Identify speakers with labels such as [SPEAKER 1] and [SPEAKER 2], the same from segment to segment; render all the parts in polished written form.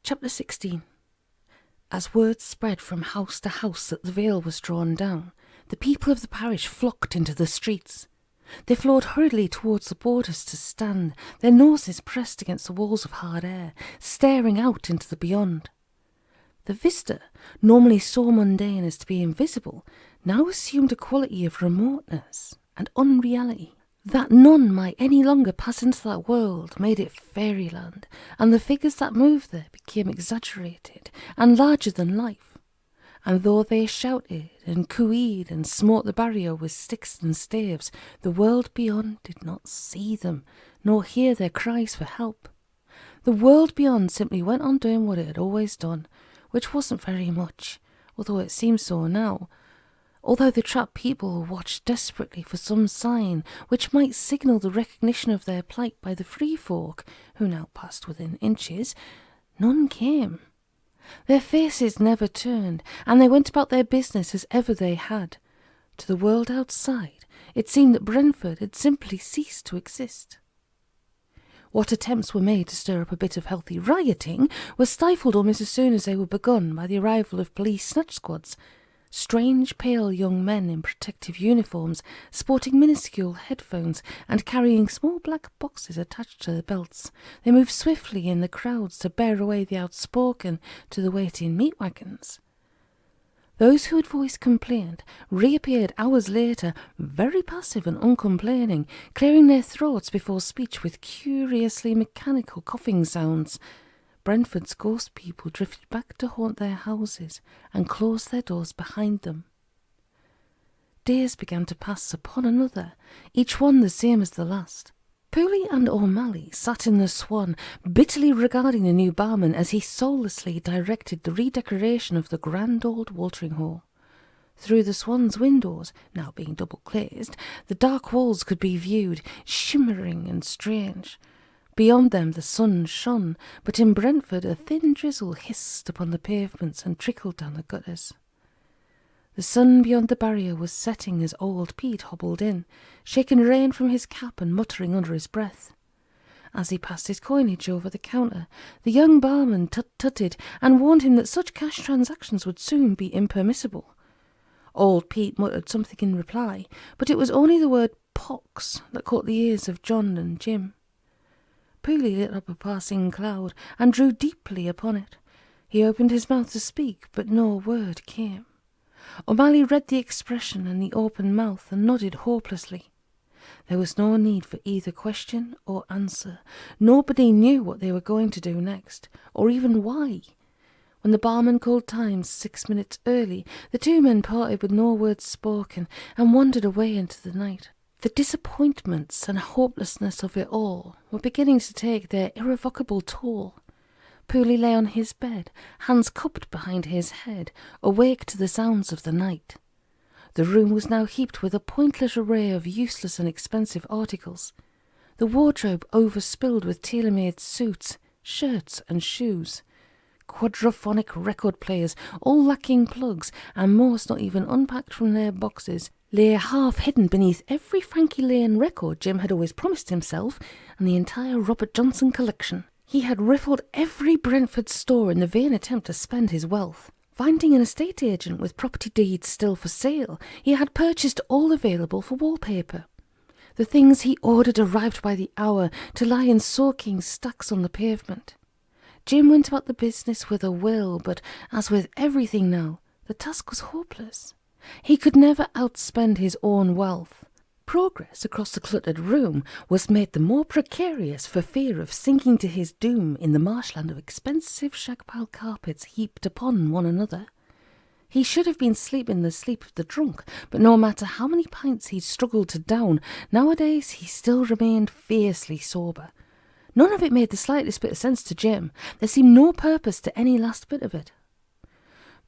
[SPEAKER 1] Chapter 16. As word spread from house to house that the veil was drawn down, the people of the parish flocked into the streets. They flowed hurriedly towards the borders to stand, their noses pressed against the walls of hard air, staring out into the beyond. The vista, normally so mundane as to be invisible, now assumed a quality of remoteness and unreality. That none might any longer pass into that world made it fairyland, and the figures that moved there became exaggerated and larger than life. And though they shouted and cooed and smote the barrier with sticks and staves, the world beyond did not see them, nor hear their cries for help. The world beyond simply went on doing what it had always done, which wasn't very much, although it seems so now. Although the trapped people watched desperately for some sign which might signal the recognition of their plight by the free folk, who now passed within inches, none came. Their faces never turned, and they went about their business as ever they had. To the world outside, it seemed that Brentford had simply ceased to exist. What attempts were made to stir up a bit of healthy rioting were stifled almost as soon as they were begun by the arrival of police snatch squads. Strange, pale young men in protective uniforms, sporting minuscule headphones and carrying small black boxes attached to their belts. They moved swiftly in the crowds to bear away the outspoken to the waiting meat wagons. Those who had voiced complaint reappeared hours later, very passive and uncomplaining, clearing their throats before speech with curiously mechanical coughing sounds. Brentford's ghost people drifted back to haunt their houses and closed their doors behind them. Days began to pass upon another, each one the same as the last. Pooley and Omally sat in the Swan, bitterly regarding the new barman as he soullessly directed the redecoration of the grand old watering hole. Through the Swan's windows, now being double-glazed, the dark walls could be viewed, shimmering and strange. Beyond them the sun shone, but in Brentford a thin drizzle hissed upon the pavements and trickled down the gutters. The sun beyond the barrier was setting as old Pete hobbled in, shaking rain from his cap and muttering under his breath. As he passed his coinage over the counter, the young barman tut-tutted and warned him that such cash transactions would soon be impermissible. Old Pete muttered something in reply, but it was only the word pox that caught the ears of John and Jim. Pooley lit up a passing cloud and drew deeply upon it. He opened his mouth to speak, but no word came. Omally read the expression in the open mouth and nodded hopelessly. There was no need for either question or answer. Nobody knew what they were going to do next, or even why. When the barman called time 6 minutes early, the two men parted with no words spoken and wandered away into the night. The disappointments and hopelessness of it all were beginning to take their irrevocable toll. Pooley lay on his bed, hands cupped behind his head, awake to the sounds of the night. The room was now heaped with a pointless array of useless and expensive articles. The wardrobe overspilled with tailor-made suits, shirts and shoes. Quadraphonic record players, all lacking plugs, and most not even unpacked from their boxes, lay half hidden beneath every Frankie Lane record Jim had always promised himself, and the entire Robert Johnson collection. He had riffled every Brentford store in the vain attempt to spend his wealth. Finding an estate agent with property deeds still for sale, he had purchased all available for wallpaper. The things he ordered arrived by the hour to lie in soaking stacks on the pavement. Jim went about the business with a will, but as with everything now, the task was hopeless. He could never outspend his own wealth. Progress across the cluttered room was made the more precarious for fear of sinking to his doom in the marshland of expensive shag-pile carpets heaped upon one another. He should have been sleeping the sleep of the drunk, but no matter how many pints he'd struggled to down, nowadays he still remained fiercely sober. None of it made the slightest bit of sense to Jim. There seemed no purpose to any last bit of it.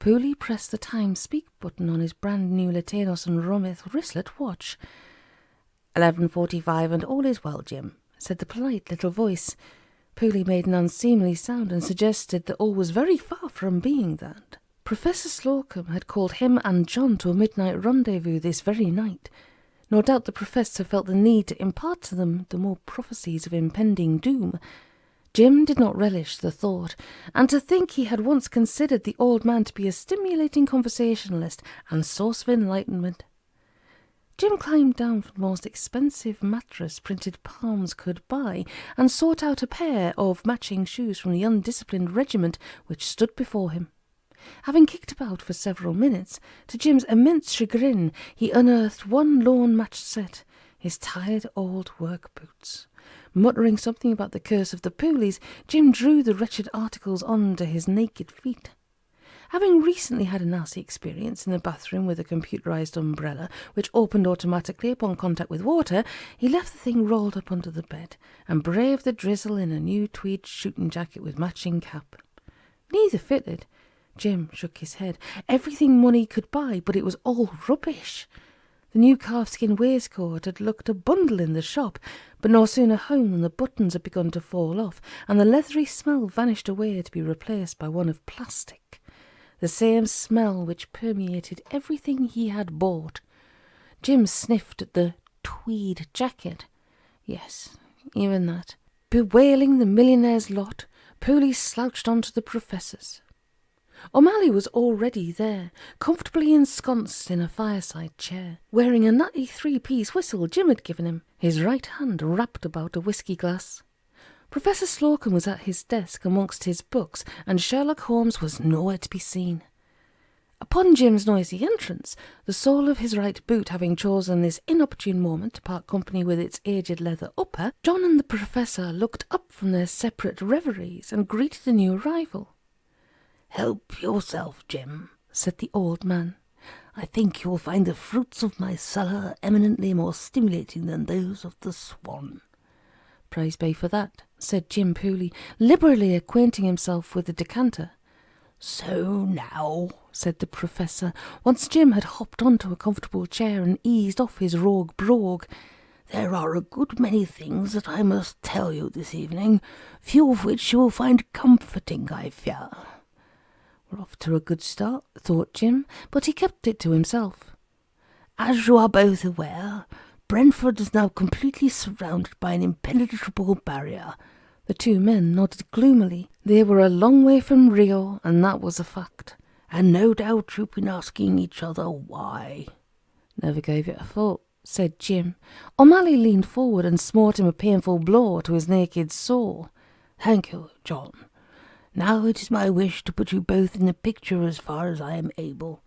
[SPEAKER 1] Pooley pressed the time speak button on his brand-new Latanos and Romith wristlet watch. 11:45 and all is well, Jim, said the polite little voice. Pooley made an unseemly sound and suggested that all was very far from being that. Professor Slocum had called him and John to a midnight rendezvous this very night. No doubt the professor felt the need to impart to them the more prophecies of impending doom. Jim did not relish the thought, and to think he had once considered the old man to be a stimulating conversationalist and source of enlightenment. Jim climbed down from the most expensive mattress printed palms could buy and sought out a pair of matching shoes from the undisciplined regiment which stood before him. Having kicked about for several minutes, to Jim's immense chagrin he unearthed one lone matched set, his tired old work boots. Muttering something about the curse of the Pooleys, Jim drew the wretched articles on to his naked feet. Having recently had a nasty experience in the bathroom with a computerized umbrella which opened automatically upon contact with water, he left the thing rolled up under the bed and braved the drizzle in a new tweed shooting jacket with matching cap. Neither fitted. Jim shook his head. Everything money could buy, but it was all rubbish. The new calfskin waistcoat had looked a bundle in the shop, but no sooner home than the buttons had begun to fall off, and the leathery smell vanished away to be replaced by one of plastic. The same smell which permeated everything he had bought. Jim sniffed at the tweed jacket. Yes, even that. Bewailing the millionaire's lot, Pooley slouched on to the professor's. Omally was already there, comfortably ensconced in a fireside chair, wearing a nutty three-piece whistle Jim had given him, his right hand wrapped about a whisky glass. Professor Slocum was at his desk amongst his books, and Sherlock Holmes was nowhere to be seen. Upon Jim's noisy entrance, the sole of his right boot having chosen this inopportune moment to part company with its aged leather upper, John and the Professor looked up from their separate reveries and greeted the new arrival.
[SPEAKER 2] "Help yourself, Jim," said the old man. "I think you will find the fruits of my cellar eminently more stimulating than those of the Swan."
[SPEAKER 1] "Praise be for that," said Jim Pooley, liberally acquainting himself with the decanter.
[SPEAKER 2] "So now,"
[SPEAKER 1] said the Professor, once Jim had hopped onto a comfortable chair and eased off his rogue brogue,
[SPEAKER 2] "there are a good many things that I must tell you this evening, few of which you will find comforting, I fear."
[SPEAKER 1] "We're off to a good start," thought Jim, but he kept it to himself.
[SPEAKER 2] "As you are both aware, Brentford is now completely surrounded by an impenetrable barrier."
[SPEAKER 1] The two men nodded gloomily. They were a long way from Rio, and that was a fact.
[SPEAKER 2] "And no doubt you've been asking each other why."
[SPEAKER 1] "Never gave it a thought," said Jim. Omally leaned forward and smote him a painful blow to his naked soul.
[SPEAKER 2] "Thank you, John. Now it is my wish to put you both in the picture as far as I am able.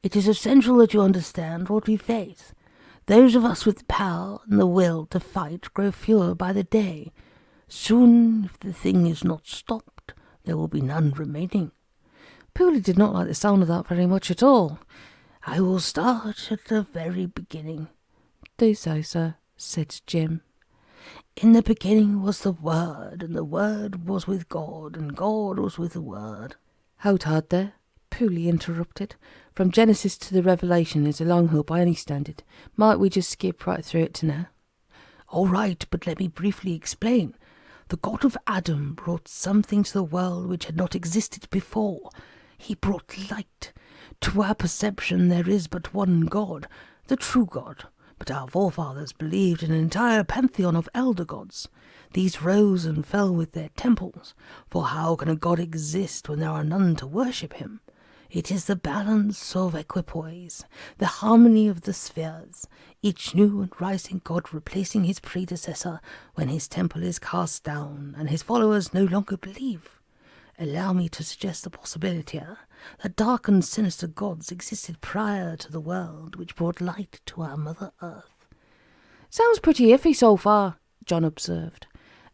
[SPEAKER 2] It is essential that you understand what we face. Those of us with the power and the will to fight grow fewer by the day. Soon, if the thing is not stopped, there will be none remaining."
[SPEAKER 1] Pooley did not like the sound of that very much at all.
[SPEAKER 2] "I will start at the very beginning."
[SPEAKER 1] "Do so, sir," said Jim.
[SPEAKER 2] "In the beginning was the Word, and the Word was with God, and God was with the Word."
[SPEAKER 1] "Hold hard there," Pooley interrupted. "From Genesis to the Revelation is a long hill by any standard. Might we just skip right through it to now?"
[SPEAKER 2] "All right, but let me briefly explain. The God of Adam brought something to the world which had not existed before. He brought light. To our perception there is but one God, the true God, but our forefathers believed in an entire pantheon of elder gods. These rose and fell with their temples, for how can a god exist when there are none to worship him? It is the balance of equipoise, the harmony of the spheres, each new and rising god replacing his predecessor when his temple is cast down and his followers no longer believe. Allow me to suggest the possibility that dark and sinister gods existed prior to the world which brought light to our Mother Earth."
[SPEAKER 1] "Sounds pretty iffy so far," John observed.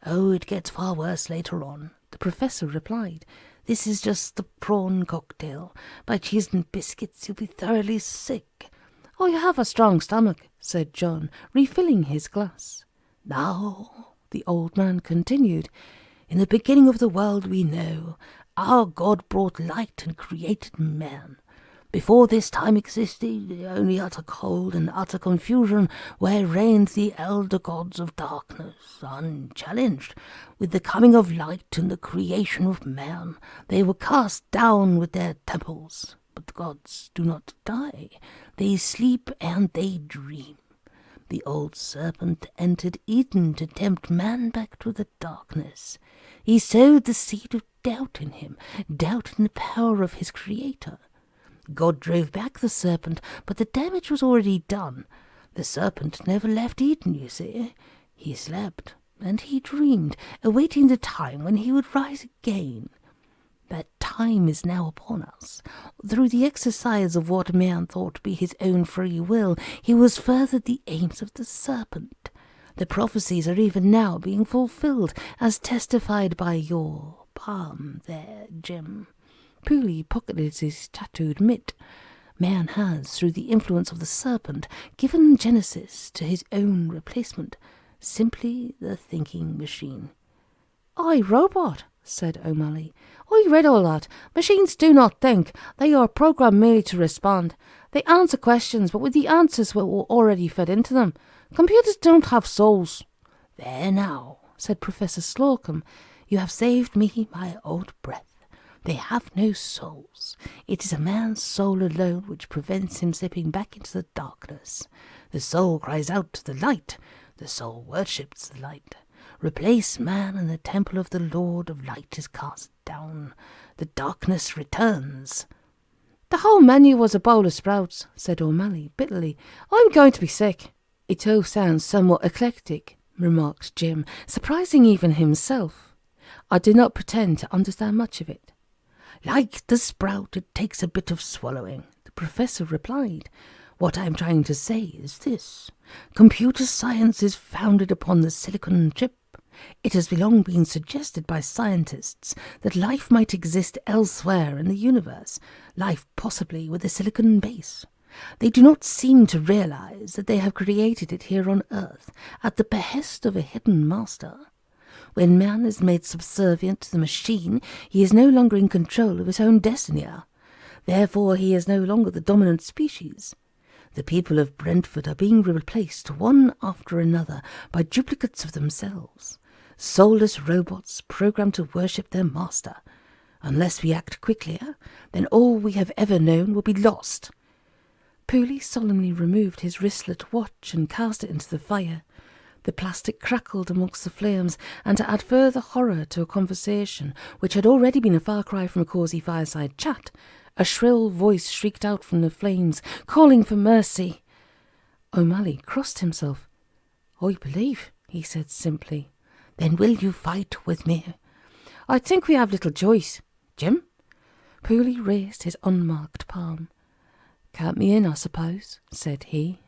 [SPEAKER 2] "Oh, it gets far worse later on," the Professor replied. "This is just the prawn cocktail. By cheese and biscuits you'll be thoroughly sick."
[SPEAKER 1] "Oh, you have a strong stomach," said John, refilling his glass.
[SPEAKER 2] "Now," the old man continued, "in the beginning of the world we know, our God brought light and created man. Before this time existed only utter cold and utter confusion, where reigned the elder gods of darkness, unchallenged. With the coming of light and the creation of man, they were cast down with their temples. But the gods do not die. They sleep and they dream. The old serpent entered Eden to tempt man back to the darkness. He sowed the seed of doubt in him, doubt in the power of his Creator. God drove back the serpent, but the damage was already done. The serpent never left Eden, you see. He slept, and he dreamed, awaiting the time when he would rise again. That time is now upon us. Through the exercise of what man thought to be his own free will, he was furthered the aims of the serpent. The prophecies are even now being fulfilled, as testified by your palm there, Jim.
[SPEAKER 1] Pooley pocketed his tattooed mitt. Man has, through the influence of the serpent, given genesis to his own replacement, simply the thinking machine. "I, robot," said Omally. "I read all that. Machines do not think. They are programmed merely to respond. They answer questions, but with the answers were already fed into them. Computers don't have souls."
[SPEAKER 2] "There now," said Professor Slocum, "you have saved me my old breath. They have no souls. It is a man's soul alone which prevents him slipping back into the darkness. The soul cries out to the light. The soul worships the light. Replace man, and the temple of the Lord of light is cast down. The darkness returns."
[SPEAKER 1] "The whole menu was a bowl of sprouts," said Omally bitterly. "I'm going to be sick." "It all sounds somewhat eclectic," remarked Jim, surprising even himself. "I do not pretend to understand much of it."
[SPEAKER 2] "Like the sprout, it takes a bit of swallowing," the professor replied. "What I am trying to say is this. Computer science is founded upon the silicon chip. It has long been suggested by scientists that life might exist elsewhere in the universe, life possibly with a silicon base. They do not seem to realize that they have created it here on Earth at the behest of a hidden master. When man is made subservient to the machine, he is no longer in control of his own destiny. Therefore, he is no longer the dominant species. The people of Brentford are being replaced one after another by duplicates of themselves, soulless robots programmed to worship their master. Unless we act quickly, then all we have ever known will be lost."
[SPEAKER 1] Pooley solemnly removed his wristlet watch and cast it into the fire. The plastic crackled amongst the flames, and to add further horror to a conversation which had already been a far cry from a cosy fireside chat, a shrill voice shrieked out from the flames, calling for mercy. Omally crossed himself. "I believe," he said simply.
[SPEAKER 2] "Then will you fight with me?"
[SPEAKER 1] "I think we have little choice. Jim?" Pooley raised his unmarked palm. "Count me in, I suppose," said he.